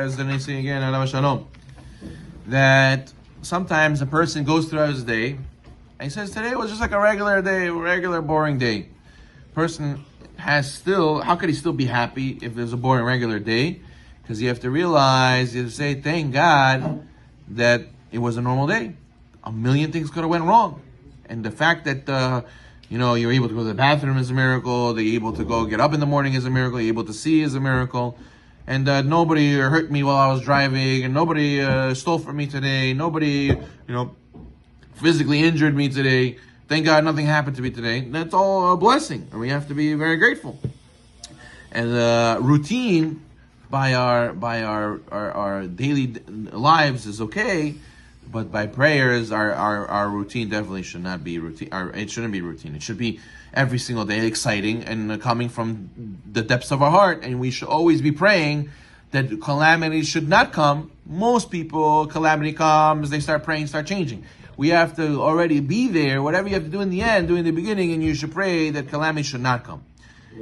says, and I say again, Alav Shalom, that sometimes a person goes throughout his day, and he says, today was just like a regular day, regular boring day. Person how could he still be happy if there's a boring regular day? Because you have to realize, you have to say, thank God that it was a normal day. A million things could have went wrong. And the fact that, you're able to go to the bathroom is a miracle. That you're able to go get up in the morning is a miracle. You're able to see is a miracle. And nobody hurt me while I was driving. And nobody stole from me today. Nobody, physically injured me today. Thank God nothing happened to me today. That's all a blessing. And we have to be very grateful. And routine by our daily lives is okay. But by prayers, our routine definitely should not be routine. It shouldn't be routine. It should be every single day exciting and coming from the depths of our heart. And we should always be praying that calamity should not come. Most people, calamity comes, they start praying, start changing. We have to already be there. Whatever you have to do in the end, do in the beginning, and you should pray that calamity should not come.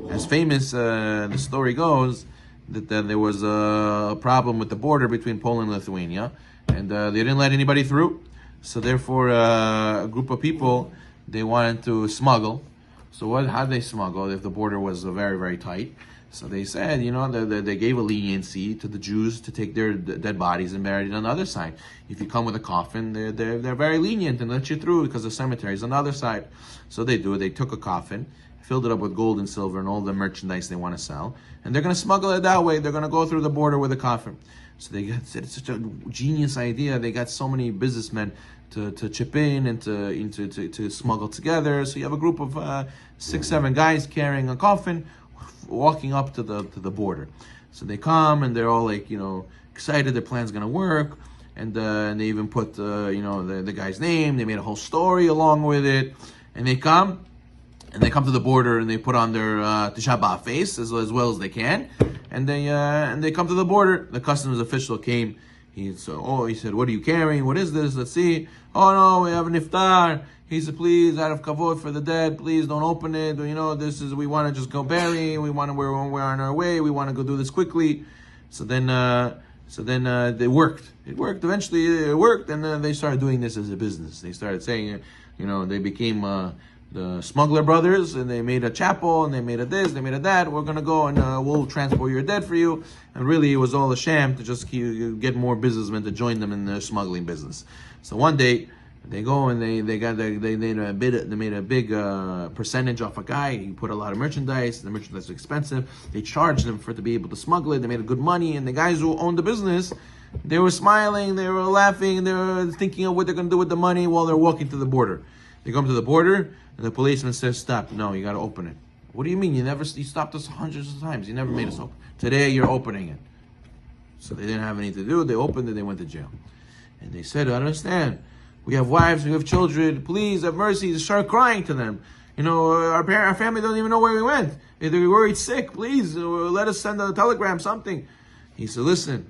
As famous, the story goes, that there was a problem with the border between Poland and Lithuania. And they didn't let anybody through. So therefore, a group of people, they wanted to smuggle. So how did they smuggle if the border was very, very tight? So they said, they gave a leniency to the Jews to take their dead bodies and bury it on the other side. If you come with a coffin, they're very lenient and let you through because the cemetery is on the other side. So they do. They took a coffin, filled it up with gold and silver and all the merchandise they want to sell. And they're going to smuggle it that way. They're going to go through the border with a coffin. So it's such a genius idea. They got so many businessmen to chip in and to smuggle together. So you have a group of 6-7 guys carrying a coffin, walking up to the border. So they come and they're all excited. Their plan's gonna work, and they even put the guy's name. They made a whole story along with it, and they come. And they come to the border and they put on their Tisha B'Av face as well as they can, and they come to the border. The customs official came. He said, "What are you carrying? What is this? Let's see." "Oh no, we have an iftar." He said, "Please, out of kavod for the dead, please don't open it. We want to just go bury. We're on our way. We want to go do this quickly." So then they worked. It worked. Eventually, it worked, and then they started doing this as a business. They started saying, they became the Smuggler Brothers, and they made a chapel, and they made a this, they made a that. We're going to go and we'll transport your dead for you. And really, it was all a sham to just get more businessmen to join them in their smuggling business. So one day, they go and they made a big percentage off a guy. He put a lot of merchandise. The merchandise was expensive. They charged him to be able to smuggle it. They made a good money, and the guys who owned the business, they were smiling, they were laughing, they were thinking of what they're going to do with the money while they're walking to the border. They come to the border, and the policeman says, "Stop. No, you got to open it." "What do you mean? You stopped us hundreds of times. You never made us open. Today, you're opening it." So they didn't have anything to do. They opened it. They went to jail. And they said, "I don't understand. We have wives. We have children. Please have mercy." They started crying to them. Our family don't even know where we went. If they're worried sick, please let us send a telegram, something. He said, "Listen,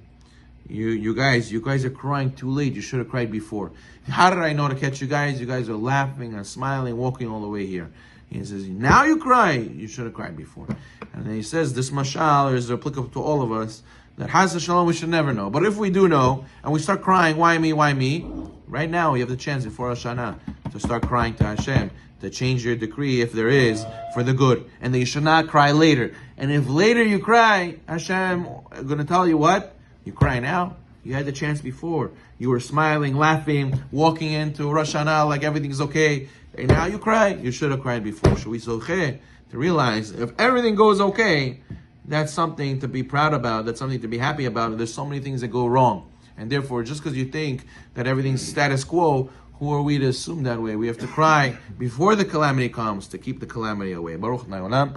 you guys are crying too late. You should have cried before. How did I know to catch you guys? You guys are laughing and smiling, walking all the way here." He says, "Now you cry. You should have cried before." And then he says, this mashal is applicable to all of us, that Chas v'Shalom we should never know. But if we do know, and we start crying, why me? Right now, you have the chance before Hashanah to start crying to Hashem, to change your decree if there is, for the good. And that you should not cry later. And if later you cry, Hashem is going to tell you what? You cry now? You had the chance before. You were smiling, laughing, walking into Rosh Hashanah like everything's okay. And now you cry. You should have cried before. Should we zocheh to realize if everything goes okay, that's something to be proud about. That's something to be happy about. And there's so many things that go wrong. And therefore, just because you think that everything's status quo, who are we to assume that way? We have to cry before the calamity comes to keep the calamity away. Baruch Na'olam.